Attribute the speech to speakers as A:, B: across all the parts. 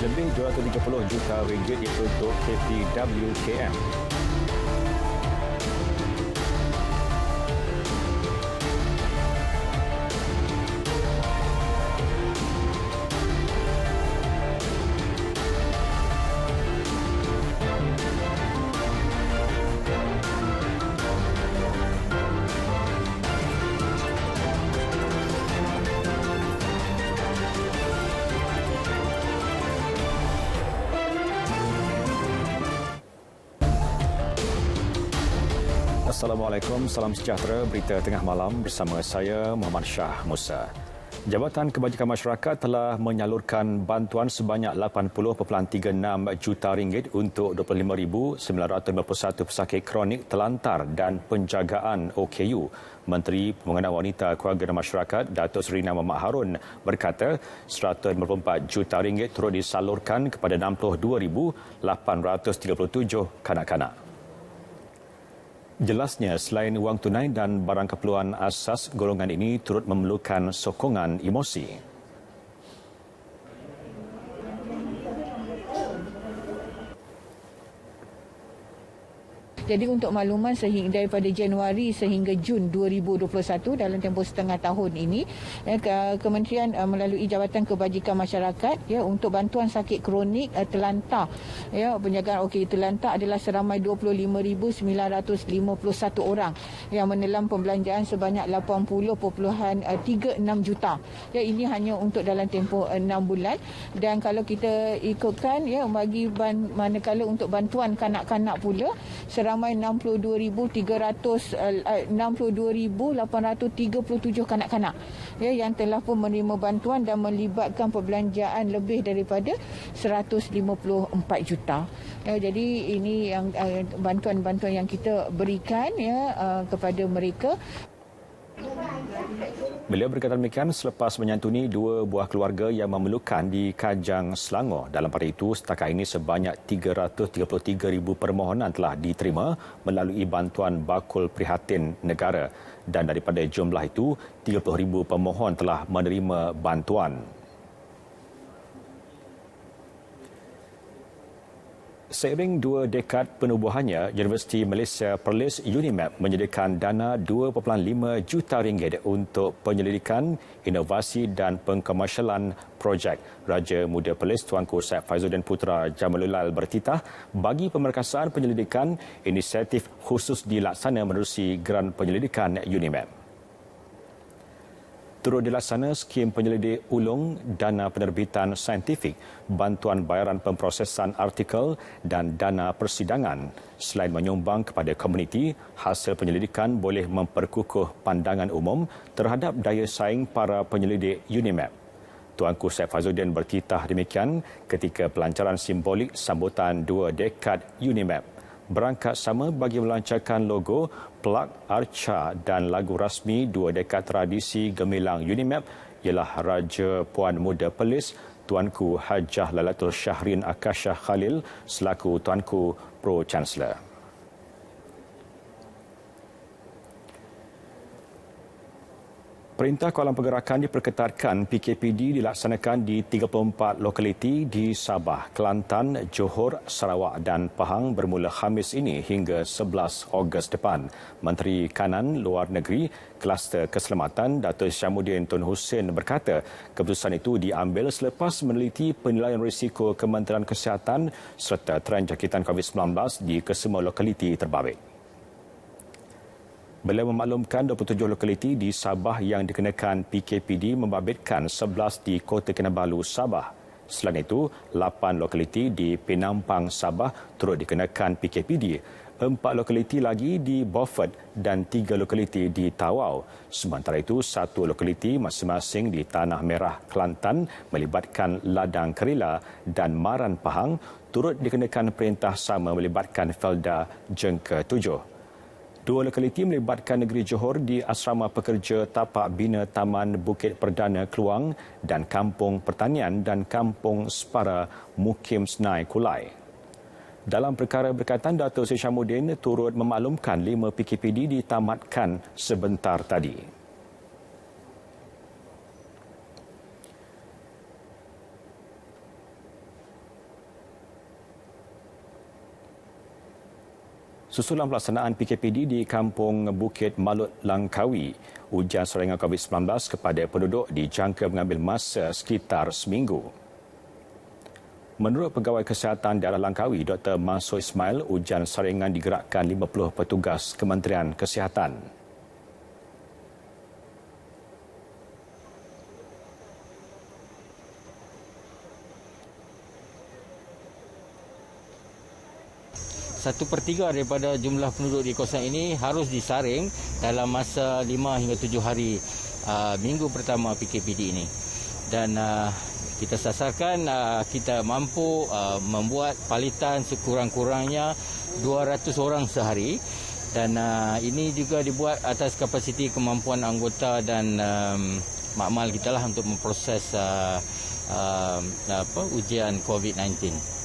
A: Lebih 230 juta ringgit itu untuk KPWKM. Assalamualaikum, salam sejahtera. Berita tengah malam bersama saya Muhammad Shah Musa. Jabatan Kebajikan Masyarakat telah menyalurkan bantuan sebanyak 80.36 juta ringgit untuk 25,951 pesakit kronik telantar dan penjagaan OKU. Menteri Pembangunan Wanita, Keluarga dan Masyarakat Datuk Seri Muhammad Harun berkata 154 juta ringgit turut disalurkan kepada 62,837 kanak-kanak. Jelasnya, selain wang tunai dan barang keperluan asas, golongan ini turut memerlukan sokongan emosi.
B: Jadi untuk makluman daripada Januari sehingga Jun 2021 dalam tempoh setengah tahun ini, Kementerian melalui Jabatan Kebajikan Masyarakat untuk bantuan sakit kronik telantar, penjagaan OKU telantar adalah seramai 25,951 orang yang menelan pembelanjaan sebanyak 80.36 juta. Ini hanya untuk dalam tempoh 6 bulan, dan kalau kita ikutkan manakala untuk bantuan kanak-kanak pula seramai 62,837 kanak-kanak yang telah pun menerima bantuan dan melibatkan perbelanjaan lebih daripada 154 juta. Jadi ini yang bantuan-bantuan yang kita berikan kepada mereka.
A: Beliau berkata demikian selepas menyantuni 2 buah keluarga yang memerlukan di Kajang, Selangor. Dalam pada itu, setakat ini sebanyak 333,000 permohonan telah diterima melalui bantuan bakul prihatin negara, dan daripada jumlah itu 30,000 pemohon telah menerima bantuan. Seiring 2 dekad penubuhannya, Universiti Malaysia Perlis UNIMEP menyediakan dana 2.5 juta ringgit untuk penyelidikan, inovasi dan pengkomersialan projek. Raja Muda Perlis Tuanku Syed Faizuddin Putra Jamalulal bertitah bagi pemerkasaan penyelidikan, inisiatif khusus dilaksana menerusi geran penyelidikan UNIMEP. Turut dilaksana skim penyelidik ulung, dana penerbitan saintifik, bantuan bayaran pemprosesan artikel dan dana persidangan. Selain menyumbang kepada komuniti, hasil penyelidikan boleh memperkukuh pandangan umum terhadap daya saing para penyelidik UNIMEP. Tuanku Syed Faizuddin bertitah demikian ketika pelancaran simbolik sambutan 2 dekad UNIMEP. Berangkat sama bagi melancarkan logo, plak, arca dan lagu rasmi 2 dekad tradisi gemilang UNIMEP ialah Raja Puan Muda Perlis Tuanku Hajah Lailatul Syahrin Akasha Khalil selaku Tuanku Pro Chancellor. Perintah Kawalan Pergerakan diperketatkan. PKPD dilaksanakan di 34 lokaliti di Sabah, Kelantan, Johor, Sarawak dan Pahang bermula Khamis ini hingga 11 Ogos depan. Menteri Kanan Luar Negeri Kluster Keselamatan Datuk Syamuddin Tun Hussein berkata keputusan itu diambil selepas meneliti penilaian risiko Kementerian Kesihatan serta trend jangkitan COVID-19 di kesemua lokaliti terbabit. Beliau memaklumkan 27 lokaliti di Sabah yang dikenakan PKPD membabitkan 11 di Kota Kinabalu, Sabah. Selain itu, 8 lokaliti di Penampang, Sabah turut dikenakan PKPD. 4 lokaliti lagi di Beaufort dan 3 lokaliti di Tawau. Sementara itu, 1 lokaliti masing-masing di Tanah Merah, Kelantan melibatkan Ladang Kerila dan Maran Pahang turut dikenakan perintah sama melibatkan Felda Jengka 7. 2 lokaliti melibatkan negeri Johor di Asrama Pekerja Tapak Bina Taman Bukit Perdana Keluang dan Kampung Pertanian dan Kampung Separa Mukim Senai Kulai. Dalam perkara berkaitan, Datuk Seri Syamuddin turut memaklumkan 5 PKPD ditamatkan sebentar tadi. Susulan pelaksanaan PKPD di Kampung Bukit Malut Langkawi, ujian serangan COVID-19 kepada penduduk dijangka mengambil masa sekitar seminggu. Menurut Pegawai Kesihatan Daerah Langkawi, Dr. Mansur Ismail, ujian saringan digerakkan 50 petugas Kementerian Kesihatan.
C: Satu per 3 daripada jumlah penduduk di kawasan ini harus disaring dalam masa 5 hingga 7 hari minggu pertama PKPD ini. Dan kita sasarkan kita mampu membuat palitan sekurang-kurangnya 200 orang sehari. Dan ini juga dibuat atas kapasiti kemampuan anggota dan makmal kita lah untuk memproses ujian COVID-19.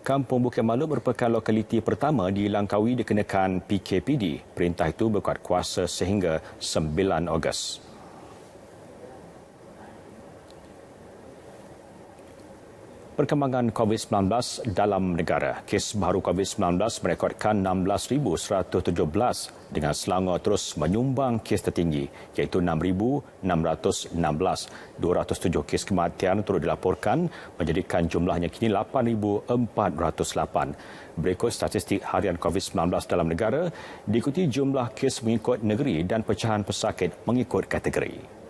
A: Kampung Bukit Malut merupakan lokaliti pertama di Langkawi dikenakan PKPD. Perintah itu berkuat kuasa sehingga 9 Ogos. Perkembangan COVID-19 dalam negara. Kes baru COVID-19 merekodkan 16,117 dengan Selangor terus menyumbang kes tertinggi iaitu 6,616. 207 kes kematian turut dilaporkan menjadikan jumlahnya kini 8,408. Berikut statistik harian COVID-19 dalam negara diikuti jumlah kes mengikut negeri dan pecahan pesakit mengikut kategori.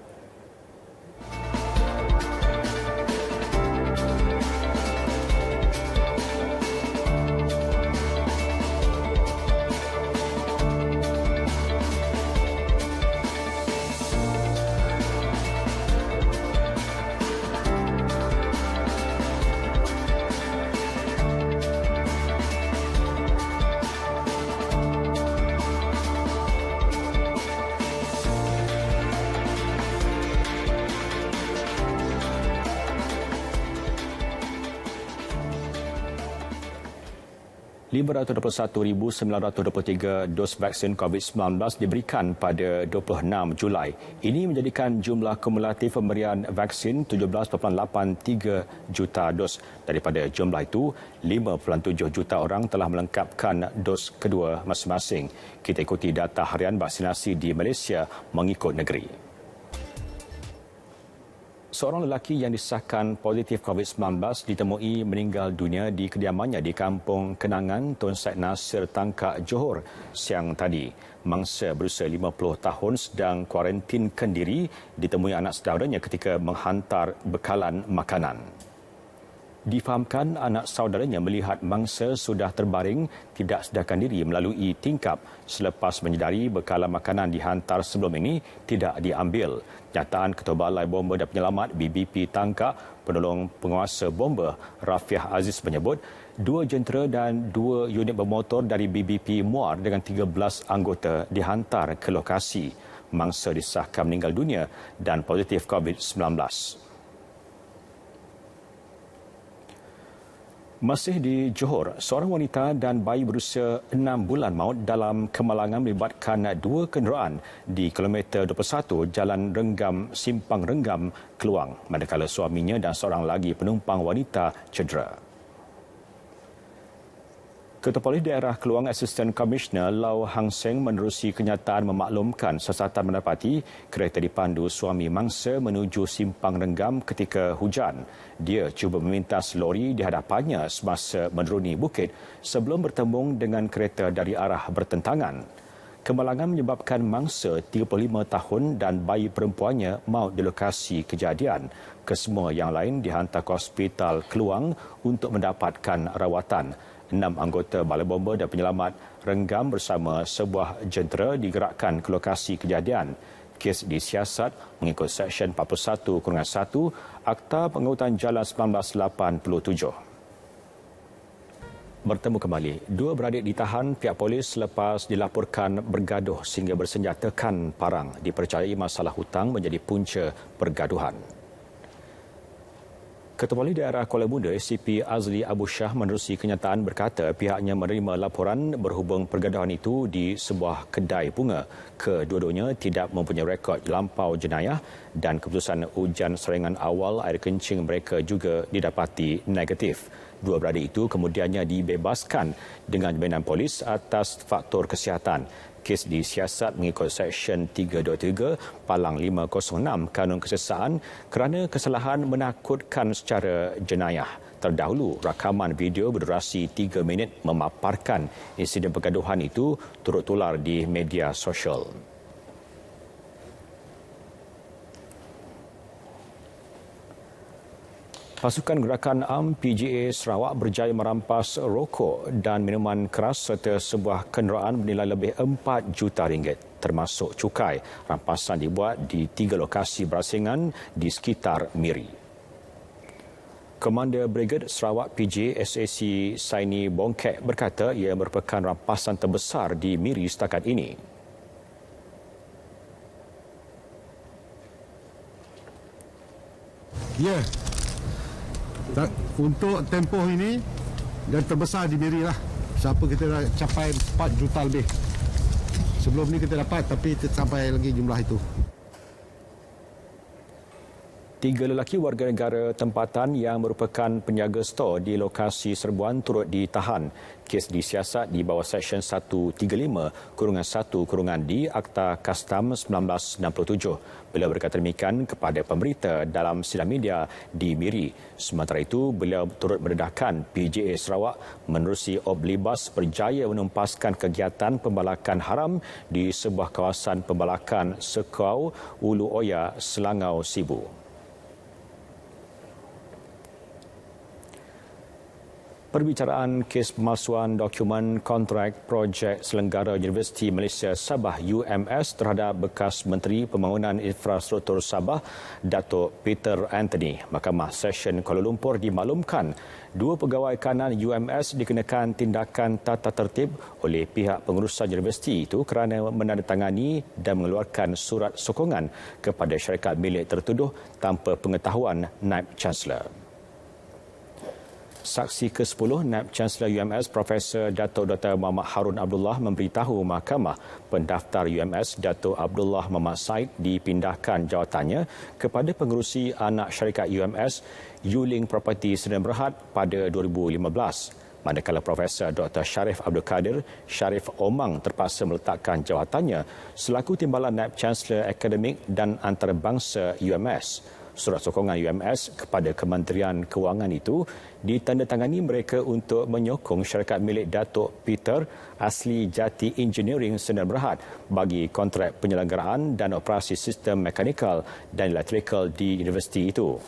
A: (521,923) dos vaksin COVID-19 diberikan pada 26 Julai. Ini menjadikan jumlah kumulatif pemberian vaksin 17.83 juta dos. Daripada jumlah itu, 5.7 juta orang telah melengkapkan dos kedua masing-masing. Kita ikuti data harian vaksinasi di Malaysia mengikut negeri. Seorang lelaki yang disahkan positif COVID-19 ditemui meninggal dunia di kediamannya di Kampung Kenangan, Tun Said Nasir, Tangkak, Johor siang tadi. Mangsa berusia 50 tahun sedang kuarantinkan diri ditemui anak saudaranya ketika menghantar bekalan makanan. Difahamkan anak saudaranya melihat mangsa sudah terbaring tidak sedarkan diri melalui tingkap selepas menyedari bekalan makanan dihantar sebelum ini tidak diambil. Nyataan Ketua Balai Bomba dan Penyelamat BBP Tangkak, penolong penguasa bomba Rafiah Aziz menyebut 2 jentera dan 2 unit bermotor dari BBP Muar dengan 13 anggota dihantar ke lokasi. Mangsa disahkan meninggal dunia dan positif COVID-19. Masih di Johor, seorang wanita dan bayi berusia 6 bulan maut dalam kemalangan melibatkan 2 kenderaan di kilometer 21 Jalan Renggam, Simpang Renggam, Keluang, manakala suaminya dan seorang lagi penumpang wanita cedera. Ketua Polis Daerah Keluang Asisten Komisioner Lau Hang Seng menerusi kenyataan memaklumkan siasatan mendapati kereta dipandu suami mangsa menuju Simpang Renggam ketika hujan. Dia cuba memintas lori di hadapannya semasa menuruni bukit sebelum bertembung dengan kereta dari arah bertentangan. Kemalangan menyebabkan mangsa 35 tahun dan bayi perempuannya maut di lokasi kejadian. Kesemua yang lain dihantar ke Hospital Keluang untuk mendapatkan rawatan. 6 anggota Balai Bomba dan Penyelamat Renggam bersama sebuah jentera digerakkan ke lokasi kejadian. Kes disiasat mengikut Seksyen 41-1 Akta Pengangkutan Jalan 1987. Bertemu kembali. 2 beradik ditahan pihak polis selepas dilaporkan bergaduh sehingga bersenjatakan parang. Dipercayai masalah hutang menjadi punca pergaduhan. Ketua Polis Daerah Kuala Muda SCP Azli Abu Shah menerusi kenyataan berkata pihaknya menerima laporan berhubung pergaduhan itu di sebuah kedai bunga. Kedua-duanya tidak mempunyai rekod lampau jenayah dan keputusan ujian saringan awal air kencing mereka juga didapati negatif. Dua beradik itu kemudiannya dibebaskan dengan jaminan polis atas faktor kesihatan. Kes disiasat mengikut Seksyen 323 Palang 506 Kanun Kesesaan kerana kesalahan menakutkan secara jenayah. Terdahulu, rakaman video berdurasi 3 minit memaparkan insiden pergaduhan itu turut tular di media sosial. Pasukan Gerakan Am PGA Sarawak berjaya merampas rokok dan minuman keras serta sebuah kenderaan bernilai lebih RM4 juta, termasuk cukai. Rampasan dibuat di 3 lokasi berasingan di sekitar Miri. Komander Brigade Sarawak PGA SAC Saini Bongkek berkata ia merupakan rampasan terbesar di Miri setakat ini.
D: Ya. Untuk tempoh ini dan terbesar di Miri lah. Siapa kita dah capai 4 juta lebih. Sebelum ni kita dapat tapi kita sampai lagi jumlah itu.
A: 3 lelaki warga negara tempatan yang merupakan penjaga stor di lokasi serbuan turut ditahan. Kes disiasat di bawah Seksyen 135-1-D Akta Kastam 1967. Beliau berkata demikian kepada pemberita dalam sidang media di Miri. Sementara itu, beliau turut mendedahkan PGA Sarawak menerusi Oblibas berjaya menumpaskan kegiatan pembalakan haram di sebuah kawasan pembalakan Sekau, Ulu Oya, Selangau, Sibu. Perbicaraan kes pemalsuan dokumen kontrak projek selenggara Universiti Malaysia Sabah UMS terhadap bekas Menteri Pembangunan Infrastruktur Sabah, Datuk Peter Anthony. Mahkamah Session Kuala Lumpur dimaklumkan 2 pegawai kanan UMS dikenakan tindakan tata tertib oleh pihak pengurusan universiti itu kerana menandatangani dan mengeluarkan surat sokongan kepada syarikat milik tertuduh tanpa pengetahuan Naib Chancellor. Saksi ke-10 Naib Chancellor UMS Profesor Datuk Dr. Muhammad Harun Abdullah memberitahu mahkamah pendaftar UMS Datuk Abdullah Muhammad Said dipindahkan jawatannya kepada pengerusi anak syarikat UMS Yuling Property Sdn Bhd pada 2015. Manakala Profesor Dr. Sharif Abdul Kadir Sharif Omang terpaksa meletakkan jawatannya selaku Timbalan Naib Chancellor Akademik dan Antarabangsa UMS. Surat sokongan UMS kepada Kementerian Kewangan itu ditandatangani mereka untuk menyokong syarikat milik Datuk Peter Asli Jati Engineering Sdn Bhd bagi kontrak penyelenggaraan dan operasi sistem mekanikal dan elektrikal di universiti itu.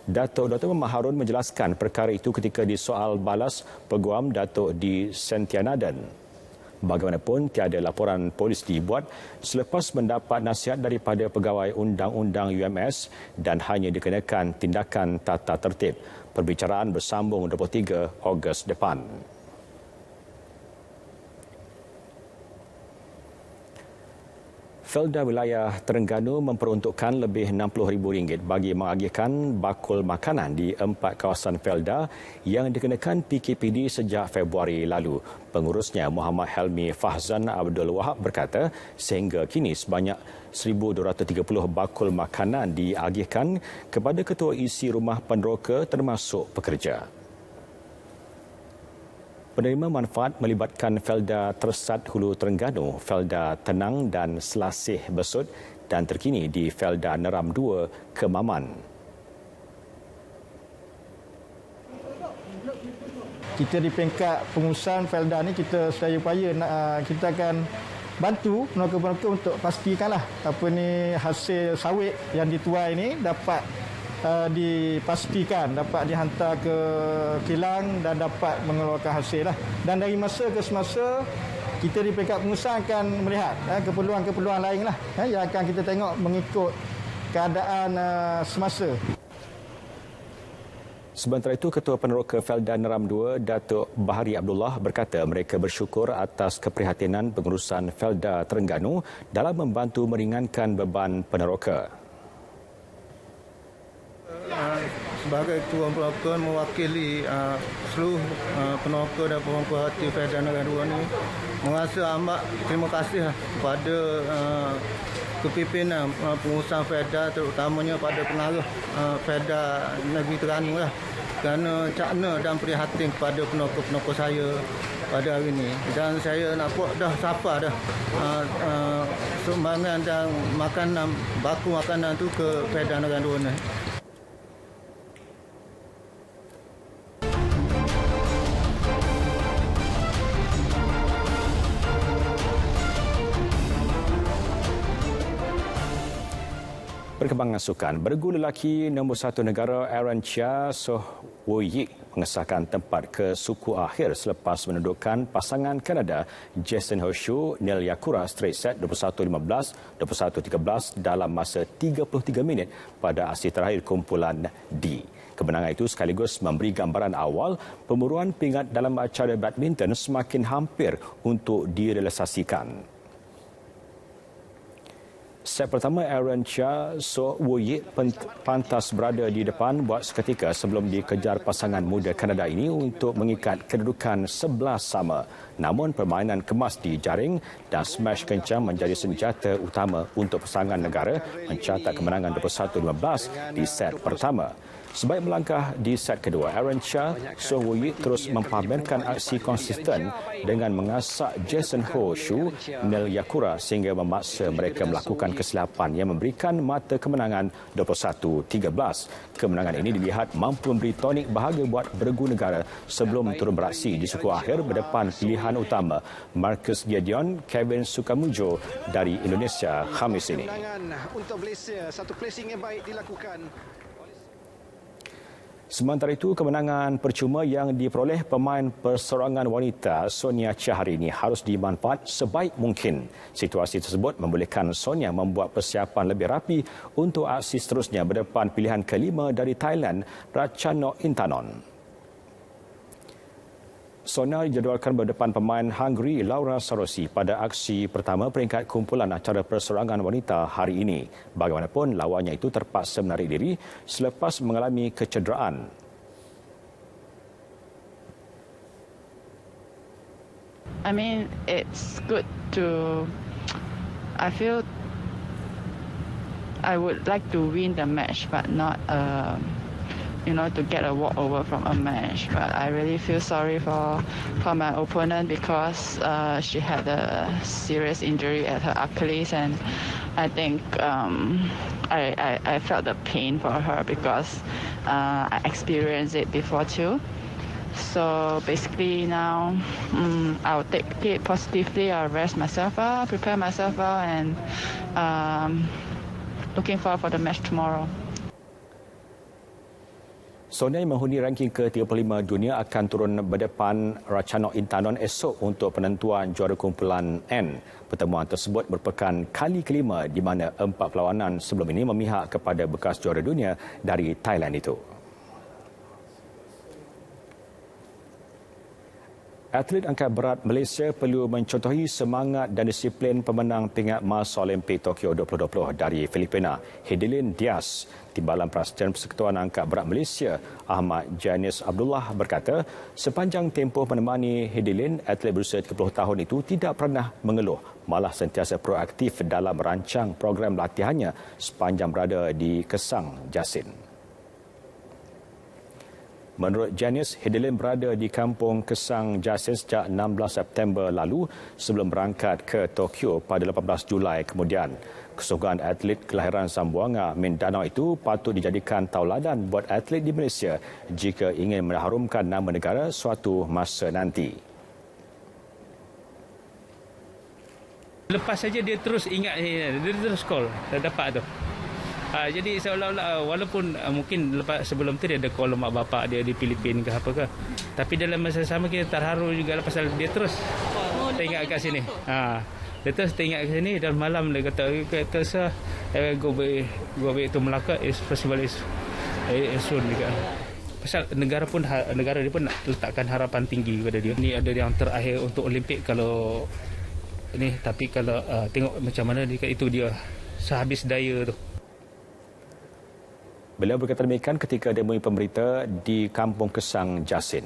A: Datuk Dr. Muhammad Harun menjelaskan perkara itu ketika disoal balas peguam Datuk di Sentianaden. Bagaimanapun, tiada laporan polis dibuat selepas mendapat nasihat daripada pegawai undang-undang UMS dan hanya dikenakan tindakan tata tertib. Perbicaraan bersambung 23 Ogos depan. Felda Wilayah Terengganu memperuntukkan lebih RM60,000 bagi mengagihkan bakul makanan di 4 kawasan Felda yang dikenakan PKPD sejak Februari lalu. Pengurusnya Muhammad Helmi Fahzan Abdul Wahab berkata sehingga kini sebanyak 1,230 bakul makanan diagihkan kepada ketua isi rumah peneroka termasuk pekerja. Penerima manfaat melibatkan Felda Tersat Hulu Terengganu, Felda Tenang dan Selasih Besut dan terkini di Felda Neram 2 Kemaman.
E: Kita di peringkat pengurusan Felda ni kita sedaya upaya kita akan bantu peneroka-peneroka untuk pastikanlah apa ni hasil sawit yang dituai ni dapat dipastikan dapat dihantar ke kilang dan dapat mengeluarkan hasil lah. Dan dari masa ke semasa kita di peringkat pengurusan akan melihat keperluan-keperluan lain lah yang akan kita tengok mengikut keadaan semasa.
A: Sementara itu, Ketua Peneroka Felda Neram 2, Datuk Bahari Abdullah berkata mereka bersyukur atas keprihatinan pengurusan Felda Terengganu dalam membantu meringankan beban peneroka.
F: Sebagai Ketua Peneroka mewakili seluruh peneroka dan pemerhati Felda Neram 2 ini merasa amat terima kasih kepada kepimpinan pengurusan Felda terutamanya pada pengaruh Felda Negeri Terengganu kerana cakna dan prihatin kepada penokor-penokor saya pada hari ini. Dan saya nak buat dah sabar dah sumbangan dan makanan, baku makanan tu ke Perdana Gandua ni.
A: Perkembangan sukan, bergu lelaki nombor 1 negara Aaron Chia Soh Woo Yik mengesahkan tempat ke suku akhir selepas menundukkan pasangan Kanada Jason Ho-Shu Neil Yakura straight set 21-15, 21-13 dalam masa 33 minit pada aksi terakhir kumpulan D. Kemenangan itu sekaligus memberi gambaran awal pemburuan pingat dalam acara badminton semakin hampir untuk direalisasikan. Set pertama, Aaron Chia Soh Woo Yik pantas berada di depan buat seketika sebelum dikejar pasangan muda Kanada ini untuk mengikat kedudukan 11 sama. Namun permainan kemas di jaring dan smash kencang menjadi senjata utama untuk pasangan negara mencatat kemenangan 21-15 di set pertama. Sebaik melangkah di set kedua, Aaron Chia Soh Woo Yik terus mempamerkan aksi konsisten dengan mengasak Jason Ho-Shu Neil Yakura sehingga memaksa mereka melakukan kesilapan yang memberikan mata kemenangan 21-13. Kemenangan ini dilihat mampu memberi tonik bahagia buat beregu negara sebelum turun beraksi di suku akhir berdepan pilihan utama Marcus Gideon, Kevin Sukamujo dari Indonesia Khamis ini.
G: Untuk Malaysia, satu placing yang baik dilakukan.
A: Sementara itu, kemenangan percuma yang diperoleh pemain perseorangan wanita Sonia Chia hari ini harus dimanfaat sebaik mungkin. Situasi tersebut membolehkan Sonia membuat persiapan lebih rapi untuk aksi seterusnya berdepan pilihan kelima dari Thailand, Ratchanok Intanon. Sonia dijadualkan berdepan pemain Hungary Laura Sarosi pada aksi pertama peringkat kumpulan acara perseorangan wanita hari ini. Bagaimanapun, lawannya itu terpaksa menarik diri selepas mengalami kecederaan.
H: I mean, it's good to... I feel I would like to win the match, but not... to get a walkover from a match. But I really feel sorry for my opponent because she had a serious injury at her Achilles, and I think I felt the pain for her because I experienced it before too. So basically now I'll take it positively. I'll rest myself up, prepare myself well, and looking forward for the match tomorrow.
A: Sonia yang menghuni ranking ke-35 dunia akan turun berdepan Ratchanok Intanon esok untuk penentuan juara kumpulan N. Pertemuan tersebut merupakan kali kelima di mana 4 perlawanan sebelum ini memihak kepada bekas juara dunia dari Thailand itu. Atlet angkat berat Malaysia perlu mencontohi semangat dan disiplin pemenang pingat emas Olimpik Tokyo 2020 dari Filipina, Hidilyn Diaz. Timbalan Presiden Persekutuan Angkat Berat Malaysia, Ahmad Janis Abdullah berkata, sepanjang tempoh menemani Hidilyn, atlet berusia 30 tahun itu tidak pernah mengeluh, malah sentiasa proaktif dalam merancang program latihannya sepanjang berada di Kesang Jasin. Menurut Janice, Hidilyn berada di kampung Kesang Jasin sejak 16 September lalu sebelum berangkat ke Tokyo pada 18 Julai kemudian. Kesungguhan atlet kelahiran Zamboanga, Mindanao itu patut dijadikan tauladan buat atlet di Malaysia jika ingin mengharumkan nama negara suatu masa nanti.
I: Lepas saja dia terus ingat, dia terus call, dah dapat tu. Jadi seolah-olah walaupun mungkin lepas sebelum tu dia ada call mak bapak dia di Filipina ke apa ke, tapi dalam masa sama kita terharu juga lah pasal dia terus teringat kat sini. Dia terus teringat kat sini dan malam dia kata sah go back to Melaka, festival is soon juga. Pasal negara dia pun nak letakkan harapan tinggi kepada dia. Ni ada yang terakhir untuk Olimpik kalau ni, tapi kalau tengok macam mana itu dia sehabis daya tu.
A: Beliau berkata demikian ketika ditemui pemberita di Kampung Kesang Jasin.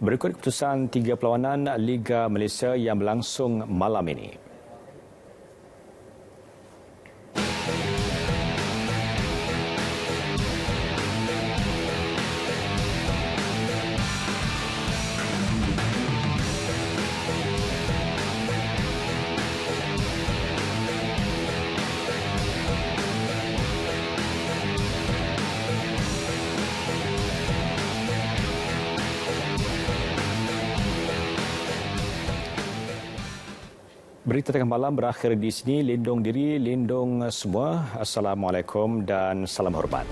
A: Berikut keputusan 3 perlawanan Liga Malaysia yang berlangsung malam ini. Berita tengah malam berakhir di sini. Lindung diri, lindung semua. Assalamualaikum dan salam hormat.